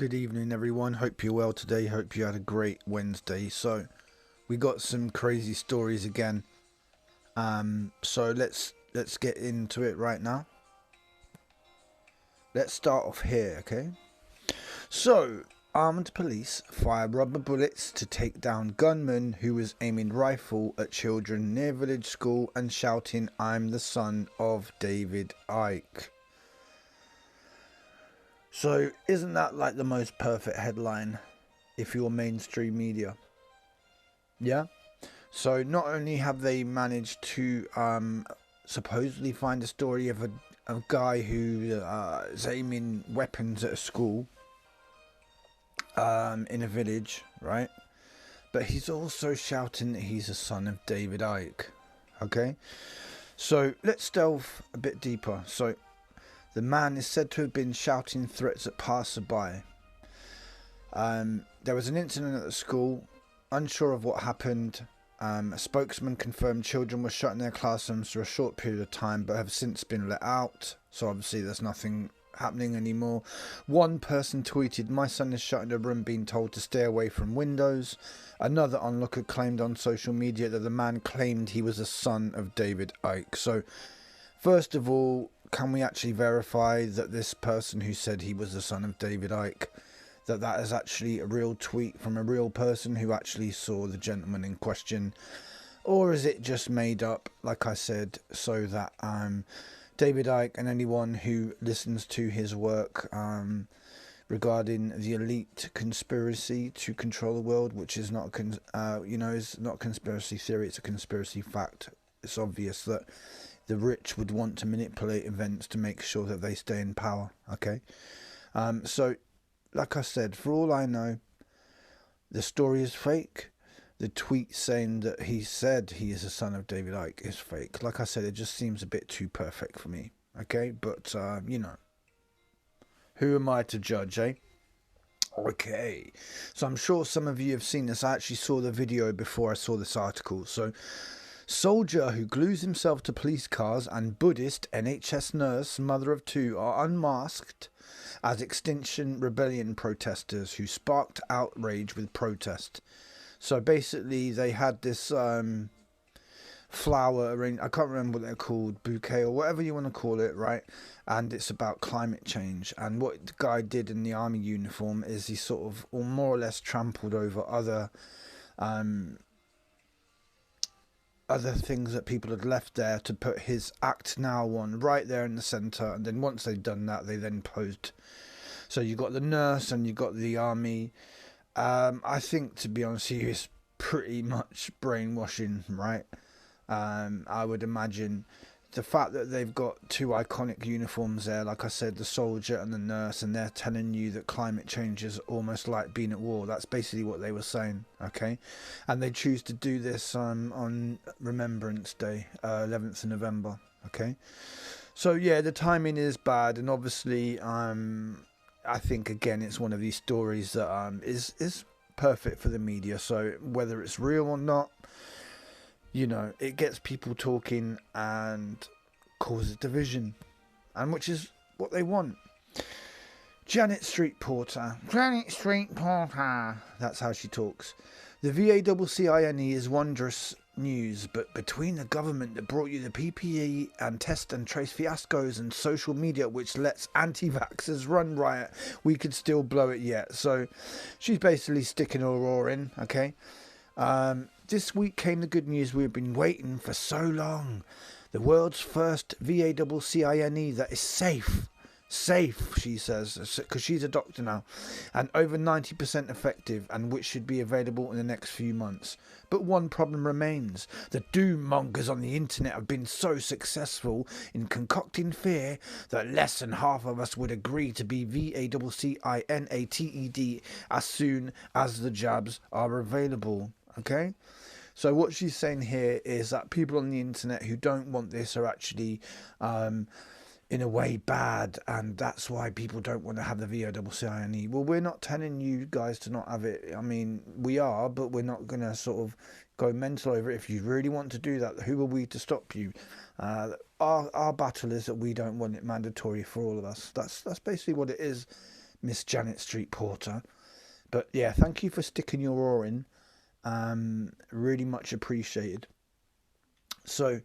Good evening, everyone. Hope you're well today. Hope you had a great Wednesday. So, we got some crazy stories again. So let's get into it right now. Let's start off here, okay? So, armed police fire rubber bullets to take down gunman who was aiming rifle at children near village school and shouting, "I'm the son of David Icke." So, isn't that like the most perfect headline if you're mainstream media? Yeah? So, not only have they managed to supposedly find a story of a guy who is aiming weapons at a school in a village, right? But he's also shouting that he's a son of David Icke. Okay? So, let's delve a bit deeper. So, the man is said to have been shouting threats at passerby. There was an incident at the school, unsure of what happened. A spokesman confirmed children were shut in their classrooms for a short period of time but have since been let out. So obviously there's nothing happening anymore. One person tweeted, "My son is shut in a room being told to stay away from windows." Another onlooker claimed on social media that the man claimed he was a son of David Icke. So first of all, can we actually verify that this person who said he was the son of David Icke, that is actually a real tweet from a real person who actually saw the gentleman in question? Or is it just made up, like I said, so that David Icke and anyone who listens to his work regarding the elite conspiracy to control the world, which is not is not conspiracy theory, it's a conspiracy fact. It's obvious that the rich would want to manipulate events to make sure that they stay in power. Okay, so like I said, for all I know, the story is fake. The tweet saying that he said he is a son of David Icke is fake. Like I said, it just seems a bit too perfect for me. Okay, but who am I to judge, eh? Okay, so I'm sure some of you have seen this. I actually saw the video before I saw this article. So, soldier who glues himself to police cars and Buddhist NHS nurse, mother of two, are unmasked as Extinction Rebellion protesters who sparked outrage with protest. So basically they had this flower arranged, I can't remember what they're called, bouquet or whatever you want to call it, right? And it's about climate change. And what the guy did in the army uniform is he sort of, or more or less, trampled over other things that people had left there to put his Act Now on right there in the centre. And then once they'd done that, they then posed. So you got the nurse and you got the army. I think, to be honest with you, it's pretty much brainwashing, right? I would imagine the fact that they've got two iconic uniforms there, like I said, the soldier and the nurse, and they're telling you that climate change is almost like being at war. That's basically what they were saying, okay? And they choose to do this on Remembrance Day, 11th of November, okay? So yeah, the timing is bad, and obviously I think, again, it's one of these stories that is perfect for the media. So whether it's real or not, it gets people talking and causes division, and which is what they want. Janet Street Porter. That's how she talks. The VACCINE is wondrous news, but between the government that brought you the PPE and test and trace fiascos and social media which lets anti-vaxxers run riot, we could still blow it yet. So she's basically sticking her oar in, okay? This week came the good news we've been waiting for so long. The world's first VACCINE that is safe, she says, because she's a doctor now, and over 90% effective, and which should be available in the next few months. But one problem remains. The doom mongers on the internet have been so successful in concocting fear that less than half of us would agree to be VACCINATED as soon as the jabs are available. Okay? So what she's saying here is that people on the internet who don't want this are actually in a way bad, and that's why people don't want to have the VACCINE. Well, we're not telling you guys to not have it. I mean, we are, but we're not going to sort of go mental over it. If you really want to do that, who are we to stop you? Our battle is that we don't want it mandatory for all of us. That's basically what it is. Miss Janet Street Porter. But yeah, thank you for sticking your oar in. Really much appreciated. So,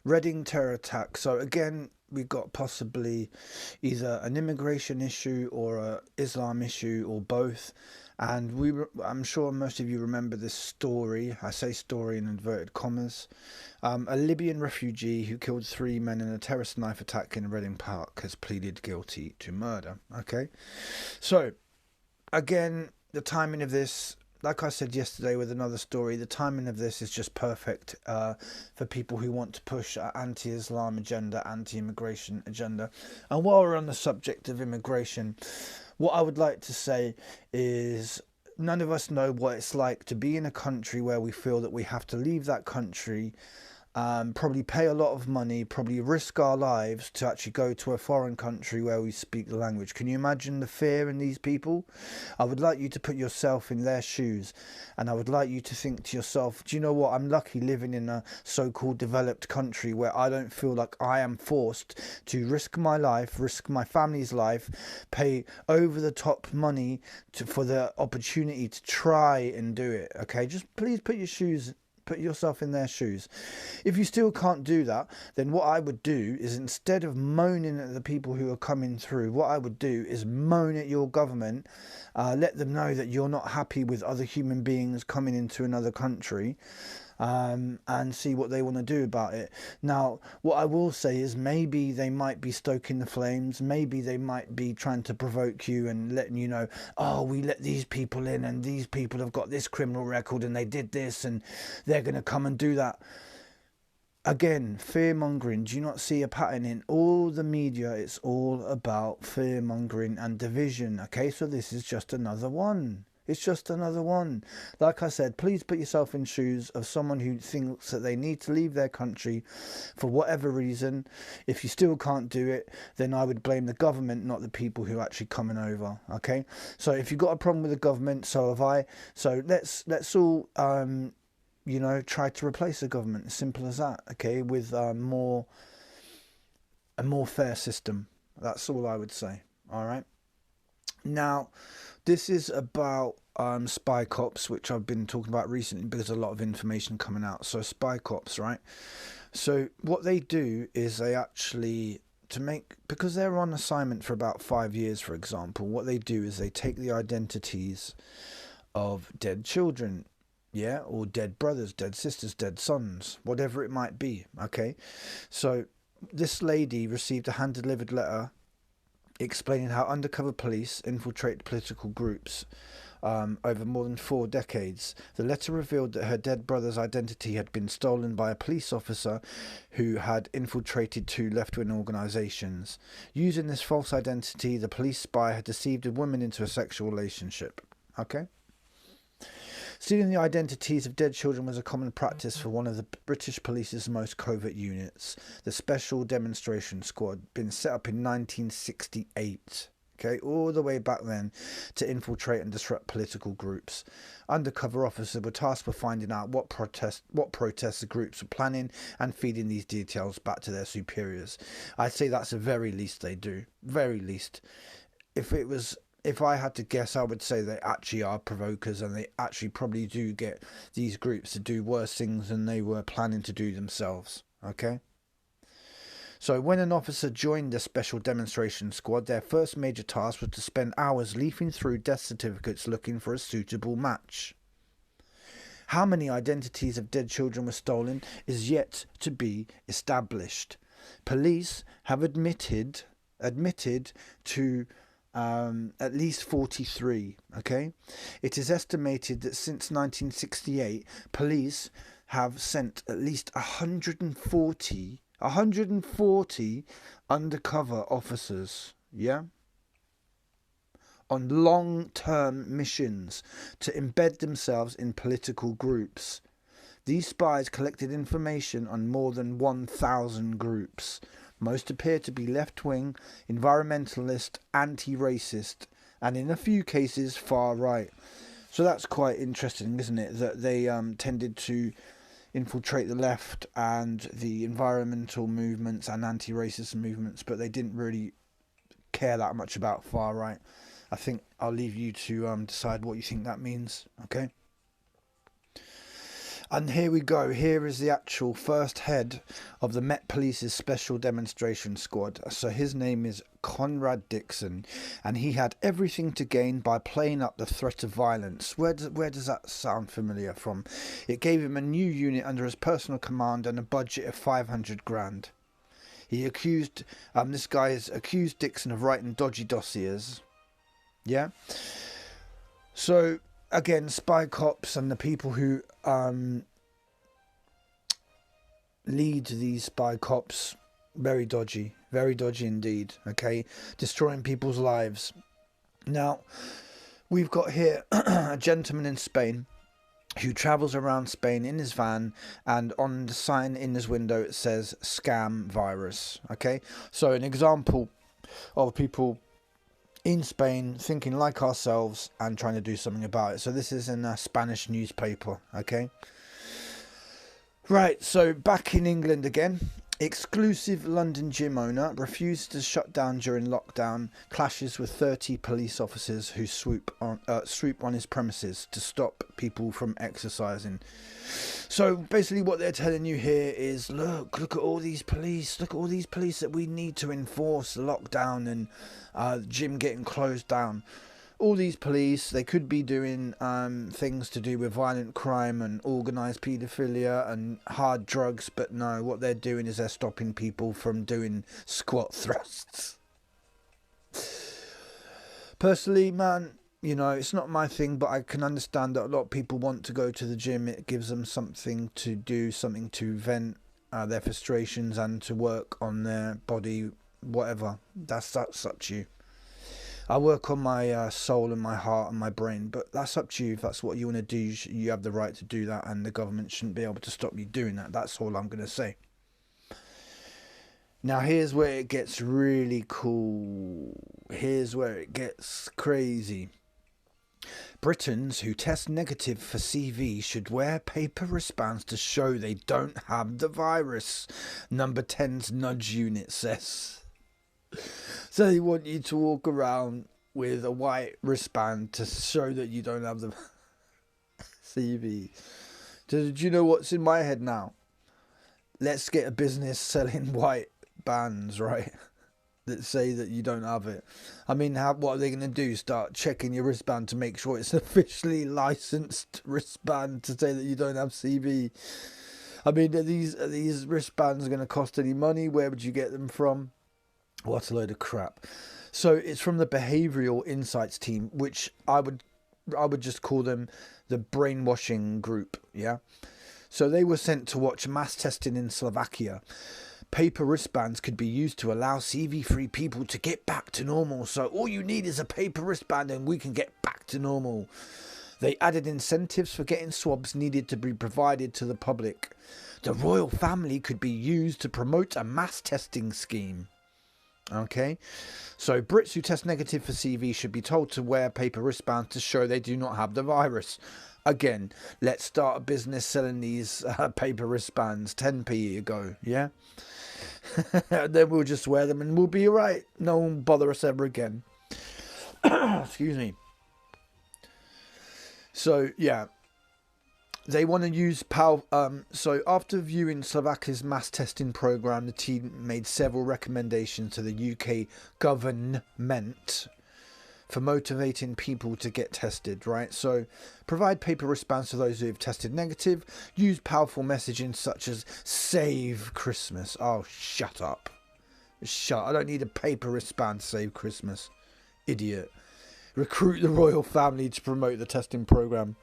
Reading terror attack. So again, we've got possibly either an immigration issue or a Islam issue or both. And I'm sure most of you remember this story. I say story in inverted commas. A Libyan refugee who killed 3 men in a terrorist knife attack in Reading Park has pleaded guilty to murder. Okay, so again, the timing of this, like I said yesterday with another story, the timing of this is just perfect for people who want to push an anti-Islam agenda, anti-immigration agenda. And while we're on the subject of immigration, what I would like to say is none of us know what it's like to be in a country where we feel that we have to leave that country, probably pay a lot of money, probably risk our lives to actually go to a foreign country where we speak the language. Can you imagine the fear in these people? I would like you to put yourself in their shoes, and I would like you to think to yourself, do you know what, I'm lucky living in a so-called developed country where I don't feel like I am forced to risk my life, risk my family's life, pay over the top money for the opportunity to try and do it. Okay, just please put yourself in their shoes. If you still can't do that, then what I would do is, instead of moaning at the people who are coming through, what I would do is moan at your government, let them know that you're not happy with other human beings coming into another country, and see what they want to do about it. Now, what I will say is maybe they might be stoking the flames, maybe they might be trying to provoke you and letting you know, oh, we let these people in and these people have got this criminal record and they did this and they're going to come and do that. Again, fear-mongering. Do you not see a pattern in all the media? It's all about fear-mongering and division. Okay, so this is just another one. It's just another one. Like I said, please put yourself in shoes of someone who thinks that they need to leave their country for whatever reason. If you still can't do it, then I would blame the government, not the people who are actually coming over. Okay? So if you've got a problem with the government, so have I. So let's all try to replace the government. As simple as that. Okay? With a more fair system. That's all I would say. All right? Now, this is about spy cops, which I've been talking about recently because a lot of information coming out. So spy cops, right? So what they do is they actually, because they're on assignment for about 5 years, for example, what they do is they take the identities of dead children, yeah, or dead brothers, dead sisters, dead sons, whatever it might be, okay? So this lady received a hand-delivered letter explaining how undercover police infiltrate political groups over more than 4 decades. The letter revealed that her dead brother's identity had been stolen by a police officer who had infiltrated 2 left-wing organisations. Using this false identity, the police spy had deceived a woman into a sexual relationship. Okay? Stealing the identities of dead children was a common practice for one of the British police's most covert units, the Special Demonstration Squad, been set up in 1968. Okay, all the way back then, to infiltrate and disrupt political groups. Undercover officers were tasked with finding out what protests the groups were planning and feeding these details back to their superiors. I'd say that's the very least they do. Very least. If I had to guess, I would say they actually are provokers and they actually probably do get these groups to do worse things than they were planning to do themselves. Okay? So when an officer joined the Special Demonstration Squad, their first major task was to spend hours leafing through death certificates looking for a suitable match. How many identities of dead children were stolen is yet to be established. Police have admitted to at least 43, okay? It is estimated that since 1968, police have sent at least 140 undercover officers, yeah, on long-term missions to embed themselves in political groups. These spies collected information on more than 1,000 groups. Most appear to be left-wing, environmentalist, anti-racist, and in a few cases far-right. So that's quite interesting, isn't it? That they tended to infiltrate the left and the environmental movements and anti-racist movements, but they didn't really care that much about far-right. I think I'll leave you to decide what you think that means. Okay. And here we go. Here is the actual first head of the Met Police's Special Demonstration Squad. So his name is Conrad Dixon, and he had everything to gain by playing up the threat of violence. Where does that sound familiar from? It gave him a new unit under his personal command and a budget of 500 grand. He accused, this guy has accused Dixon of writing dodgy dossiers. Yeah. So again, spy cops and the people who lead these spy cops, very dodgy indeed. Okay, destroying people's lives. Now, we've got here a gentleman in Spain who travels around Spain in his van, and on the sign in his window it says "scam virus." Okay, so an example of people in Spain thinking like ourselves and trying to do something about it. So this is in a Spanish newspaper. Okay, right, so back in England again. Exclusive London gym owner refuses to shut down during lockdown, clashes with 30 police officers who swoop on his premises to stop people from exercising. So basically what they're telling you here is, look at all these police, that we need to enforce the lockdown and gym getting closed down. All these police, they could be doing things to do with violent crime and organised paedophilia and hard drugs, but no, what they're doing is they're stopping people from doing squat thrusts. Personally, man, you know, it's not my thing, but I can understand that a lot of people want to go to the gym. It gives them something to do, something to vent their frustrations and to work on their body, whatever. That's up to you. I work on my soul and my heart and my brain, but that's up to you. If that's what you want to do, you have the right to do that, and the government shouldn't be able to stop you doing that. That's all I'm going to say. Now, here's where it gets really cool. Here's where it gets crazy. Britons who test negative for CV should wear paper wristbands to show they don't have the virus, Number 10's nudge unit says. So they want you to walk around with a white wristband to show that you don't have the CV. Do you know what's in my head now? Let's get a business selling white bands, right? That say that you don't have it. I mean, what are they going to do? Start checking your wristband to make sure it's an officially licensed wristband to say that you don't have CV? I mean, are these wristbands going to cost any money? Where would you get them from? What a load of crap. So it's from the Behavioural Insights team, which I would just call them the brainwashing group, yeah? So they were sent to watch mass testing in Slovakia. Paper wristbands could be used to allow CV-free people to get back to normal. So all you need is a paper wristband and we can get back to normal. They added incentives for getting swabs needed to be provided to the public. The royal family could be used to promote a mass testing scheme. Okay, so Brits who test negative for CV should be told to wear paper wristbands to show they do not have the virus. Again, let's start a business selling these paper wristbands. 10p a go, yeah? Then we'll just wear them and we'll be alright. No one bother us ever again. Excuse me. So, yeah. They want to use so after viewing Slovakia's mass testing program, the team made several recommendations to the UK government for motivating people to get tested, right? So provide paper wristbands to those who have tested negative. Use powerful messaging such as "Save Christmas." Oh, shut up. I don't need a paper wristband to save Christmas. Idiot. Recruit the royal family to promote the testing program.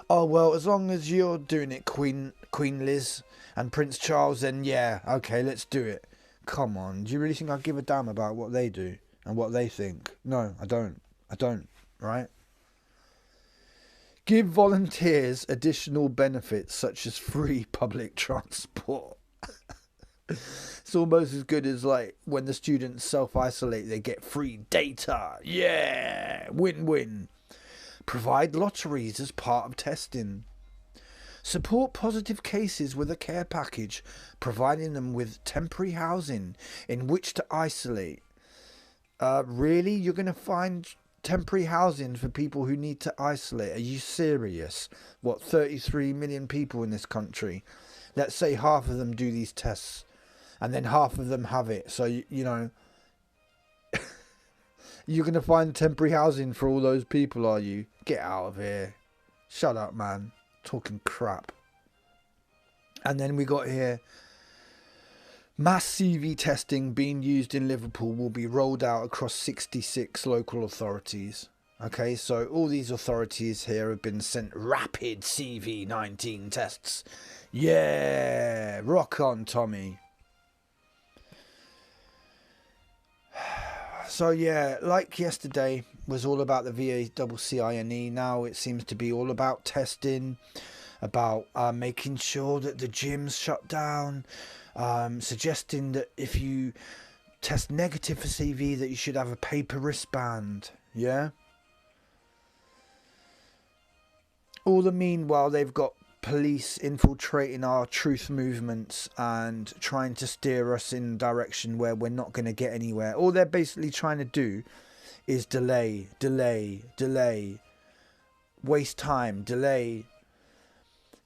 Oh, well, as long as you're doing it, Queen Liz and Prince Charles, then yeah, okay, let's do it. Come on, do you really think I give a damn about what they do and what they think? No, I don't, right? Give volunteers additional benefits such as free public transport. It's almost as good as like when the students self-isolate, they get free data. Yeah, win-win. Provide lotteries as part of testing. Support positive cases with a care package, providing them with temporary housing in which to isolate. Really? You're going to find temporary housing for people who need to isolate. Are you serious? What, 33 million people in this country? Let's say half of them do these tests and then half of them have it. So, you know, you're going to find temporary housing for all those people, are you? Get out of here. Shut up, man. Talking crap. And then we got here, mass CV testing being used in Liverpool will be rolled out across 66 local authorities. Okay, so all these authorities here have been sent rapid CV-19 tests. Yeah, rock on, Tommy. So yeah, like yesterday was all about the VACCINE, now it seems to be all about testing, about making sure that the gyms shut down, suggesting that if you test negative for CV that you should have a paper wristband. Yeah. All the meanwhile they've got police infiltrating our truth movements and trying to steer us in a direction where we're not going to get anywhere. All they're basically trying to do is delay, waste time, delay.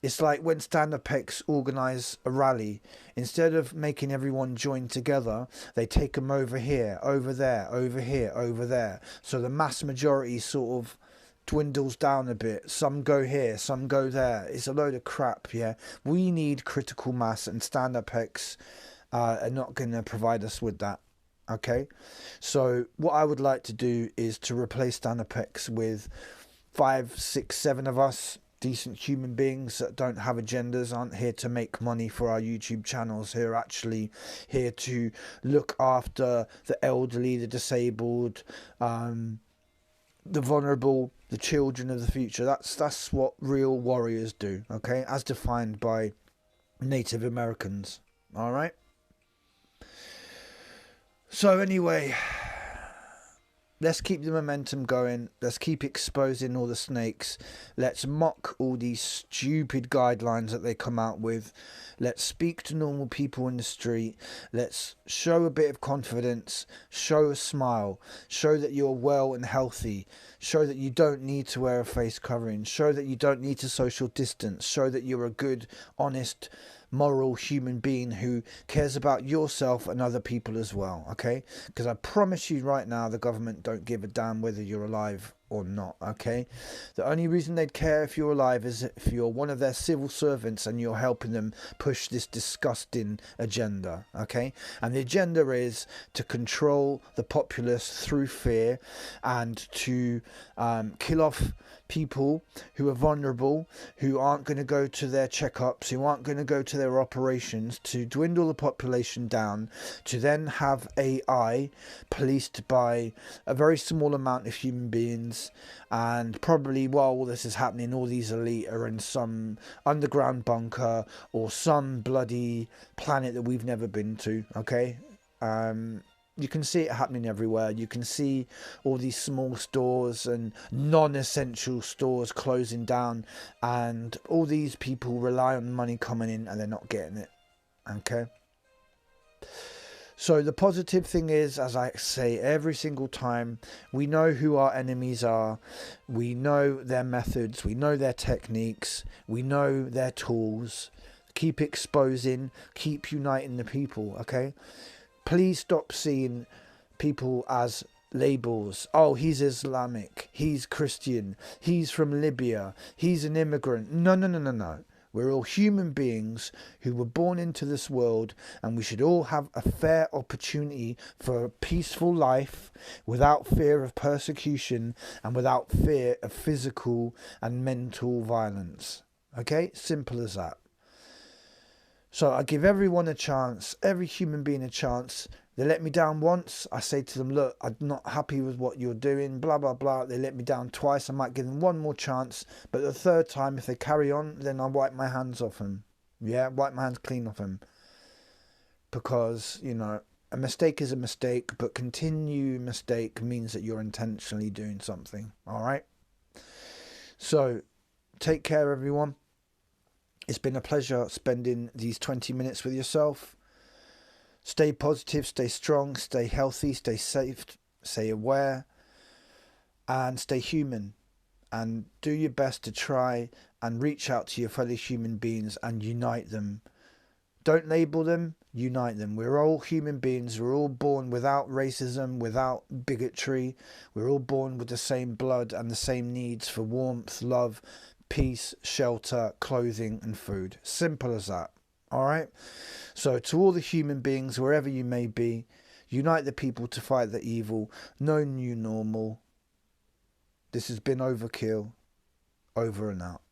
It's like when stand-up X organise a rally. Instead of making everyone join together, they take them over here, over there, over here, over there. So the mass majority sort of dwindles down a bit. Some go here, some go there. It's a load of crap, yeah. We need critical mass, and stand-up X are not going to provide us with that. Okay? So what I would like to do is to replace stand-up X with 5, 6, 7 of us, decent human beings that don't have agendas, aren't here to make money for our YouTube channels, here actually here to look after the elderly, the disabled, the vulnerable, the children of the future. That's what real warriors do, okay, as defined by Native Americans. All right, so anyway, let's keep the momentum going. Let's keep exposing all the snakes. Let's mock all these stupid guidelines that they come out with. Let's speak to normal people in the street. Let's show a bit of confidence. Show a smile. Show that you're well and healthy. Show that you don't need to wear a face covering. Show that you don't need to social distance. Show that you're a good, honest, moral human being who cares about yourself and other people as well, okay? Because I promise you right now, the government don't give a damn whether you're alive or not, okay? The only reason they'd care if you're alive is if you're one of their civil servants and you're helping them push this disgusting agenda, okay? And the agenda is to control the populace through fear and to kill off people who are vulnerable, who aren't going to go to their checkups, who aren't going to go to their operations, to dwindle the population down, to then have AI policed by a very small amount of human beings. And probably while all this is happening, all these elite are in some underground bunker or some bloody planet that we've never been to, okay? You can see it happening everywhere. You can see all these small stores and non-essential stores closing down, and all these people rely on money coming in and they're not getting it. Okay? So the positive thing is, as I say every single time, we know who our enemies are. We know their methods. We know their techniques. We know their tools. Keep exposing. Keep uniting the people, okay? Please stop seeing people as labels. Oh, he's Islamic. He's Christian. He's from Libya. He's an immigrant. No. We're all human beings who were born into this world, and we should all have a fair opportunity for a peaceful life without fear of persecution and without fear of physical and mental violence. Okay? Simple as that. So I give everyone a chance, every human being a chance. They let me down once, I say to them, look, I'm not happy with what you're doing, blah, blah, blah. They let me down twice, I might give them one more chance. But the third time, if they carry on, then I wipe my hands off them. Yeah, wipe my hands clean off them. Because, you know, a mistake is a mistake, but continue mistake means that you're intentionally doing something. All right? So, take care, everyone. It's been a pleasure spending these 20 minutes with yourself. Stay positive, stay strong, stay healthy, stay safe, stay aware. and stay human, and do your best to try and reach out to your fellow human beings and unite them. Don't label them, unite them. We're all human beings. We're all born without racism, without bigotry. We're all born with the same blood and the same needs for warmth, love, peace, shelter, clothing and food. Simple as that. All right? So to all the human beings, wherever you may be, unite the people to fight the evil. No new normal. This has been Overkill. Over and out.